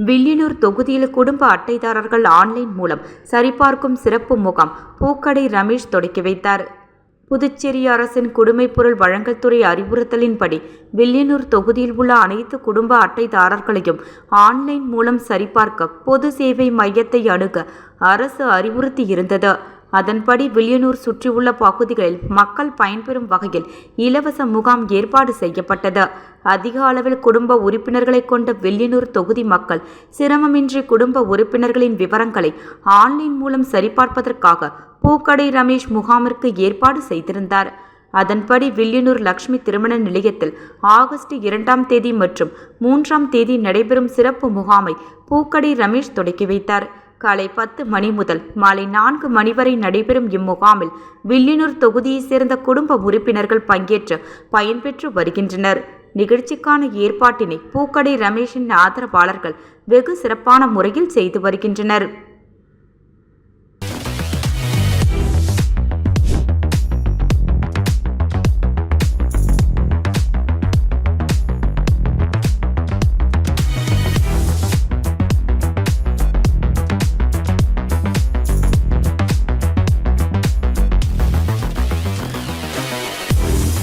வில்லியனூர் தொகுதியில் குடும்ப அட்டைதாரர்கள் ஆன்லைன் மூலம் சரிபார்க்கும் சிறப்பு முகாம் பூக்கடை ரமேஷ் தொடக்கி வைத்தார். புதுச்சேரி அரசின் குடிமைப்பொருள் வழங்கல் துறை அறிவுறுத்தலின்படி வில்லியனூர் தொகுதியில் உள்ள அனைத்து குடும்ப அட்டைதாரர்களையும் ஆன்லைன் மூலம் சரிபார்க்க பொது சேவை மையத்தை அணுக அரசு அறிவுறுத்தியிருந்தது. அதன்படி வில்லியனூர் சுற்றியுள்ள பகுதிகளில் மக்கள் பயன்பெறும் வகையில் இலவச முகாம் ஏற்பாடு செய்யப்பட்டது. அதிக அளவில் குடும்ப உறுப்பினர்களை கொண்ட வில்லியனூர் தொகுதி மக்கள் சிரமமின்றி குடும்ப உறுப்பினர்களின் விவரங்களை ஆன்லைன் மூலம் சரிபார்ப்பதற்காக பூக்கடை ரமேஷ் முகாமிற்கு ஏற்பாடு செய்திருந்தார். அதன்படி வில்லியனூர் லட்சுமி திருமண நிலையத்தில் ஆகஸ்ட் 2ஆம் தேதி மற்றும் 3ஆம் தேதி நடைபெறும் சிறப்பு முகாமை பூக்கடை ரமேஷ் தொடக்கி வைத்தார். காலை 10 மணி முதல் மாலை 4 மணி வரை நடைபெறும் இம்முகாமில் வில்லியனூர் தொகுதியைச் சேர்ந்த குடும்ப உறுப்பினர்கள் பங்கேற்று பயன்பெற்று வருகின்றனர். நிகழ்ச்சிக்கான ஏற்பாட்டினை பூக்கடை ரமேஷின் ஆதரவாளர்கள் வெகு சிறப்பான முறையில் செய்து வருகின்றனர்.